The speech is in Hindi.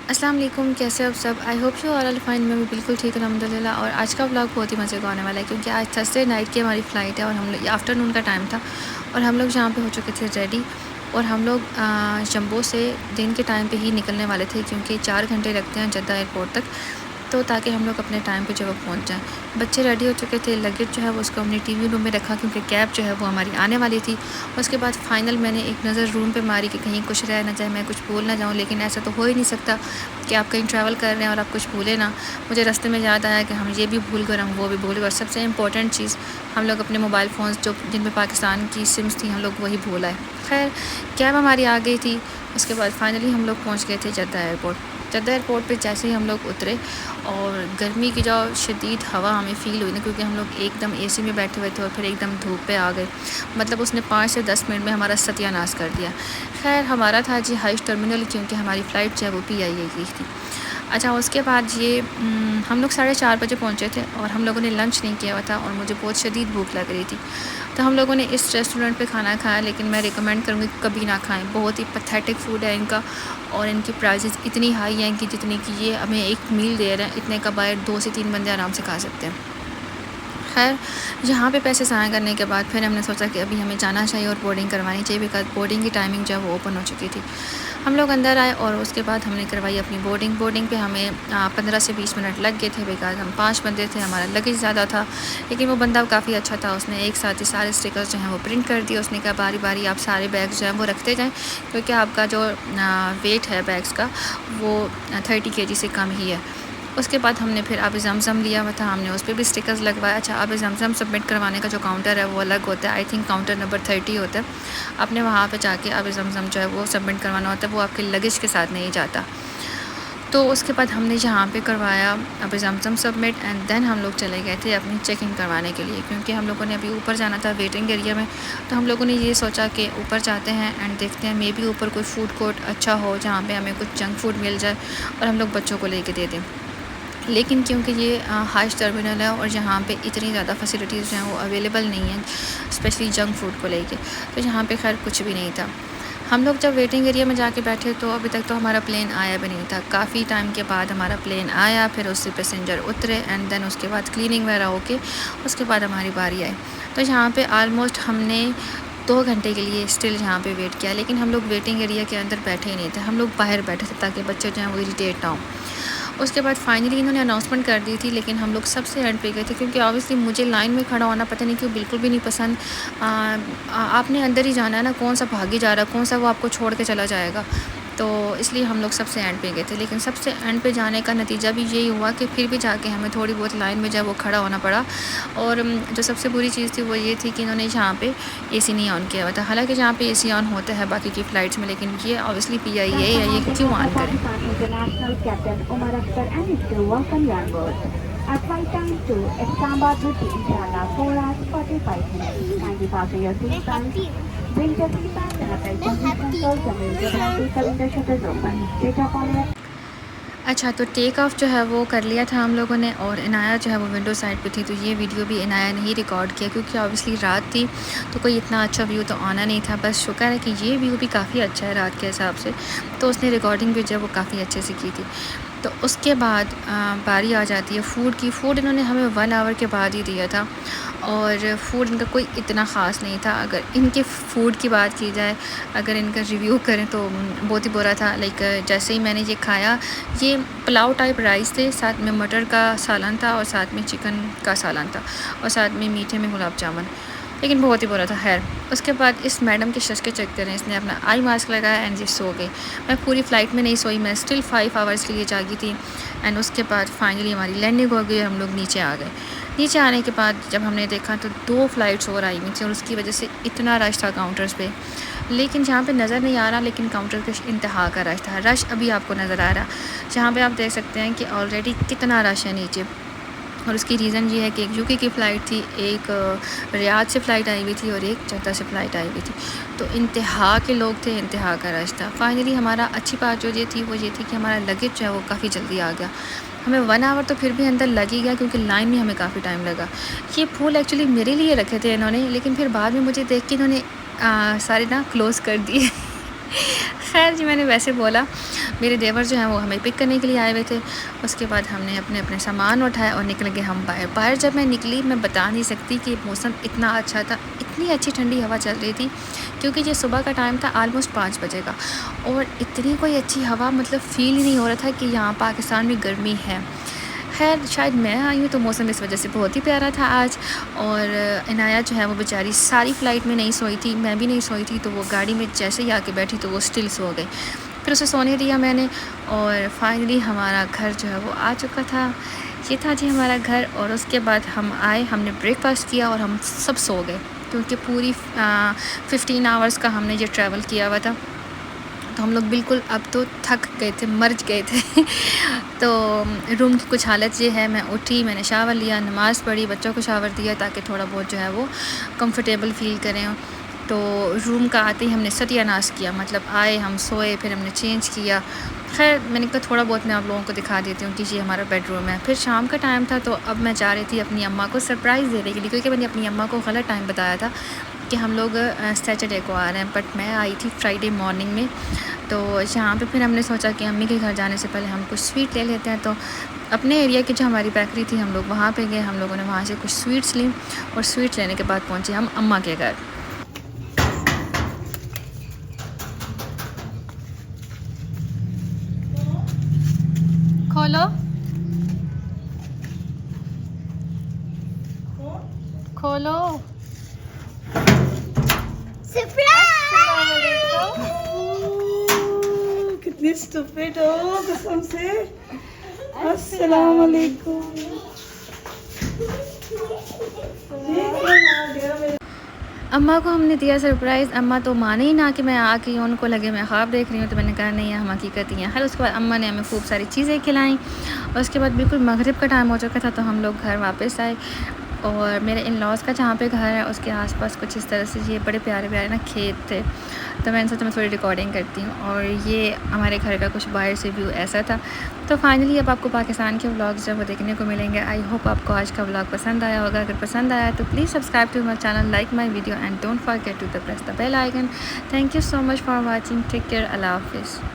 अस्सलाम वालेकुम, कैसे हो आप सब। I hope you all fine. मैं भी बिल्कुल ठीक हूँ अल्हम्दुलिल्लाह। और आज का व्लॉग बहुत ही मज़े का होने वाला है क्योंकि आज थर्सडे नाइट की हमारी फ़्लाइट है और हम लोग आफ्टरनून का टाइम था और हम लोग यहाँ पे हो चुके थे रेडी। और हम लोग जम्बो से दिन के टाइम पे ही निकलने वाले थे क्योंकि 4 घंटे लगते हैं जद्दा एयरपोर्ट तक, तो ताकि हम लोग अपने टाइम पे जो वो पहुँच जाएँ। बच्चे रेडी हो चुके थे, लगेज जो है वो उसको हमने टीवी रूम में रखा क्योंकि कैब जो है वो हमारी आने वाली थी। उसके बाद फ़ाइनल मैंने एक नज़र रूम पे मारी कि कहीं कुछ रह ना जाए, मैं कुछ भूल ना जाऊँ, लेकिन ऐसा तो हो ही नहीं सकता कि आप कहीं ट्रैवल कर रहे हैं और आप कुछ भूलें ना। मुझे रास्ते में याद आया कि हम ये भी भूल गए, हम वो भी भूल गए, और सबसे इम्पोर्टेंट चीज़ हम लोग अपने मोबाइल फ़ोन्स जो जिनमें पाकिस्तान की सिम्स थी हम लोग वही भूल आए। खैर कैब हमारी आ गई थी। उसके बाद फाइनली हम लोग पहुँच गए थे जद्दा एयरपोर्ट। जद्दा एयरपोर्ट पे जैसे ही हम लोग उतरे और गर्मी की जो शदीद हवा हमें फ़ील हुई ना, क्योंकि हम लोग एकदम एसी में बैठे हुए थे और फिर एकदम धूप पे आ गए। मतलब उसने 5 से 10 मिनट में हमारा सत्यानाश कर दिया। खैर हमारा था जी हाइश टर्मिनल, क्योंकि हमारी फ़्लाइट जो है वो PIA की थी। अच्छा, उसके बाद ये हम लोग 4:30 बजे पहुँचे थे और हम लोगों ने लंच नहीं किया हुआ था और मुझे बहुत शदीद भूख लग रही थी। तो हम लोगों ने इस रेस्टोरेंट पे खाना खाया, लेकिन मैं रिकमेंड करूँगी कभी ना खाएं। बहुत ही पैथेटिक फूड है इनका और इनकी प्राइसेस इतनी हाई हैं कि जितने की ये हमें एक मील दे रहे हैं, इतने का बाहर 2 से 3 बंदे आराम से खा सकते हैं। खैर यहाँ पे पैसे ज़ाया करने के बाद फिर हमने सोचा कि अभी हमें जाना चाहिए और बोर्डिंग करवानी चाहिए, बिकॉज बोर्डिंग की टाइमिंग जो है वो ओपन हो चुकी थी। हम लोग अंदर आए और उसके बाद हमने करवाई अपनी बोर्डिंग पे हमें 15 से 20 मिनट लग गए थे, बिकॉज हम 5 बंदे थे, हमारा लगेज ज़्यादा था। लेकिन वो बंदा काफ़ी अच्छा था, उसने एक साथ ही सारे स्टिकर्स जो हैं वो प्रिंट कर दिए। उसने कहा बारी बारी आप सारे बैग्स जो हैं वो रखते जाएँ, क्योंकि आपका जो वेट है बैग्स का वो 30 kg से कम ही है। उसके बाद हमने फिर आब ज़मज़म लिया हुआ था, हमने उस पर भी स्टिकर्स लगवाया। अच्छा, आब ज़मज़म सबमिट करवाने का जो काउंटर है वो अलग होता है, आई थिंक काउंटर नंबर 30 होता है। आपने वहाँ पे जाके आब ज़मज़म जो है वो सबमिट करवाना होता है, वो आपके लगेज के साथ नहीं जाता। तो उसके बाद हमने यहाँ पे करवाया अब ज़मज़म सबमिट एंड देन हम लोग चले गए थे अपनी चेक इन करवाने के लिए, क्योंकि हम लोगों ने अभी ऊपर जाना था वेटिंग एरिया में। तो हम लोगों ने ये सोचा कि ऊपर जाते हैं एंड देखते हैं, मे बी ऊपर कोई फ़ूड कोर्ट अच्छा हो जहाँ पे हमें कुछ जंक फूड मिल जाए और हम लोग बच्चों को लेके दे दें। लेकिन क्योंकि ये हाइश टर्मिनल है और यहाँ पे इतनी ज़्यादा फैसिलिटीज़ जो हैं वो अवेलेबल नहीं हैं, स्पेशली जंक फूड को लेके, तो यहाँ पे खैर कुछ भी नहीं था। हम लोग जब वेटिंग एरिया में जाके बैठे तो अभी तक तो हमारा प्लेन आया भी नहीं था। काफ़ी टाइम के बाद हमारा प्लेन आया, फिर उससे पैसेंजर उतरे एंड देन उसके बाद क्लीनिंग वगैरह होके उसके बाद हमारी बारी आई। तो यहाँ पे आलमोस्ट हमने 2 घंटे के लिए स्टिल यहाँ पे वेट किया, लेकिन हम लोग वेटिंग एरिया के अंदर बैठे ही नहीं थे, हम लोग बाहर बैठे थे ताकि बच्चे जो हैं वो इरिटेट ना हों। उसके बाद फाइनली इन्होंने अनाउंसमेंट कर दी थी, लेकिन हम लोग सबसे एंड पे गए थे, क्योंकि ऑब्वियसली मुझे लाइन में खड़ा होना पता नहीं क्यों बिल्कुल भी नहीं पसंद। आपने अंदर ही जाना है ना, कौन सा भागी जा रहा है, कौन सा वो आपको छोड़ के चला जाएगा। तो इसलिए हम लोग सबसे एंड पे गए थे, लेकिन सबसे एंड पे जाने का नतीजा भी यही हुआ कि फिर भी जाके हमें थोड़ी बहुत लाइन में जो वो खड़ा होना पड़ा। और जो सबसे बुरी चीज़ थी वो ये थी कि इन्होंने यहाँ पे AC नहीं ऑन किया हुआ था। हालांकि यहाँ पे AC ऑन होता है बाकी की फ़्लाइट्स में, लेकिन ये ऑब्वियसली PIA है, या ये क्यों ऑन करें। International Captain Omar Akhtar and his crew welcome you on board. Our flight time to Islamabad will be inshallah 4 hours 45 minutes. Kindly fasten your seatbelts. Bring your seatbelts and apply safety controls and will get ready for window shutters open. Switch off all your अच्छा, तो टेक ऑफ़ जो है वो कर लिया था हम लोगों ने और इनाया जो है वो विंडो साइड पे थी, तो ये वीडियो भी इनाया ने ही रिकॉर्ड किया, क्योंकि ऑब्वियसली रात थी तो कोई इतना अच्छा व्यू तो आना नहीं था। बस शुक्र है कि ये व्यू भी काफ़ी अच्छा है रात के हिसाब से, तो उसने रिकॉर्डिंग भी जो है वो काफ़ी अच्छे से की थी। तो उसके बाद बारी आ जाती है फ़ूड की। फ़ूड इन्होंने हमें 1 आवर के बाद ही दिया था और फ़ूड इनका कोई इतना ख़ास नहीं था। अगर इनके फ़ूड की बात की जाए, अगर इनका रिव्यू करें तो बहुत ही बुरा था। लाइक जैसे ही मैंने ये खाया, ये पुलाव टाइप राइस थे, साथ में मटर का सालन था और साथ में चिकन का सालन था और साथ में मीठे में गुलाब जामुन, लेकिन बहुत ही बुरा था। खैर उसके बाद इस मैडम के शश के चेक करें, इसने अपना आई मास्क लगाया एंड ये सो गई। मैं पूरी फ़्लाइट में नहीं सोई, मैं स्टिल 5 आवर्स के लिए जागी थी। एंड उसके बाद फाइनली हमारी लैंडिंग हो गई और हम लोग नीचे आ गए। नीचे आने के बाद जब हमने देखा तो 2 फ़्लाइट्स और आई हुई थी और उसकी वजह से इतना रश था काउंटर्स पे, लेकिन जहाँ पे नज़र नहीं आ रहा, लेकिन काउंटर पे इंतहा का रश था। रश अभी आपको नज़र आ रहा, जहाँ पे आप देख सकते हैं कि ऑलरेडी कितना रश है नीचे। और उसकी रीज़न ये है कि एक UK की फ़्लाइट थी, एक रियाद से फ़्लाइट आई हुई थी और एक जद्दा से फ़्लाइट आई हुई थी, तो इंतहा के लोग थे, इंतहा का रश था। फाइनली हमारा अच्छी बात जो ये थी वो ये थी कि हमारा लगेज जो है वो काफ़ी जल्दी आ गया। हमें 1 आवर तो फिर भी अंदर लग ही गया, क्योंकि लाइन में हमें काफ़ी टाइम लगा। ये फूल एक्चुअली मेरे लिए रखे थे इन्होंने, लेकिन फिर बाद में मुझे देख के इन्होंने सारे ना क्लोज़ कर दिए। खैर जी, मैंने वैसे बोला। मेरे देवर जो हैं वो हमें पिक करने के लिए आए हुए थे। उसके बाद हमने अपने अपने सामान उठाया और निकल गए हम बाहर। बाहर जब मैं निकली, मैं बता नहीं सकती कि मौसम इतना अच्छा था, इतनी अच्छी ठंडी हवा चल रही थी, क्योंकि ये सुबह का टाइम था ऑलमोस्ट 5 बजे का, और इतनी कोई अच्छी हवा मतलब फ़ील ही नहीं हो रहा था कि यहाँ पाकिस्तान में गर्मी है। खैर शायद मैं आई हूँ तो मौसम इस वजह से बहुत ही प्यारा था आज। और इनाया जो है वो बेचारी सारी फ़्लाइट में नहीं सोई थी, मैं भी नहीं सोई थी, तो वो गाड़ी में जैसे ही आके बैठी तो वो स्टिल सो गई। फिर उसे सोने दिया मैंने, और फाइनली हमारा घर जो है वो आ चुका था। ये था जी हमारा घर। और उसके बाद हम आए, हमने ब्रेकफास्ट किया और हम सब सो गए, क्योंकि पूरी 15 आवर्स का हमने ये ट्रैवल किया हुआ था। तो हम लोग बिल्कुल अब तो थक गए थे, मर गए थे। तो रूम की कुछ हालत ये है, मैं उठी, मैंने शावर लिया, नमाज़ पढ़ी, बच्चों को शावर दिया ताकि थोड़ा बहुत जो है वो कंफर्टेबल फ़ील करें। तो रूम का आते ही हमने सत्यानाश किया, मतलब आए, हम सोए, फिर हमने चेंज किया। खैर मैंने कहा थोड़ा बहुत मैं आप लोगों को दिखा देती हूँ कि ये हमारा बेडरूम है। फिर शाम का टाइम था, तो अब मैं जा रही थी अपनी अम्मा को सरप्राइज़ देने के लिए, क्योंकि मैंने अपनी अम्मा को गलत टाइम बताया था कि हम लोग सैटरडे को आ रहे हैं, बट मैं आई थी फ्राइडे मॉर्निंग में। तो यहाँ पे फिर हमने सोचा कि अम्मी के घर जाने से पहले हम कुछ स्वीट ले लेते हैं। तो अपने एरिया की जो हमारी बेकरी थी, हम लोग वहाँ पे गए, हम लोगों ने वहाँ से कुछ स्वीट्स ली, और स्वीट्स लेने के बाद पहुँचे हम अम्मा के घर। खोलो खोलो। कितनी स्टूपिड हो कसम से। अस्सलाम वालेकुम। अम्मा को हमने दिया सरप्राइज़। अम्मा तो माने ही ना कि मैं आ गई हूँ, उनको लगे मैं ख्वाब देख रही हूँ। तो मैंने कहा नहीं है, हम हकीकत ही हैं। खैर उसके बाद अम्मा ने हमें खूब सारी चीज़ें खिलाई, और उसके बाद बिल्कुल मगरिब का टाइम हो चुका था, तो हम लोग घर वापस आए। और मेरे इन लॉज़ का जहाँ पे घर है उसके आसपास कुछ इस तरह से ये बड़े प्यारे प्यारे ना खेत थे, तो मैंने सोचा मैं थोड़ी रिकॉर्डिंग करती हूँ। और ये हमारे घर का कुछ बाहर से व्यू ऐसा था। तो फाइनली अब आपको पाकिस्तान के व्लॉग्स जब वो देखने को मिलेंगे। आई होप आपको आज का व्लॉग पसंद आया होगा। अगर पसंद आया तो please subscribe to my channel, like my video, and don't forget to the press the bell icon. Thank you so much for watching. Take care. अल्लाह हाफिज़।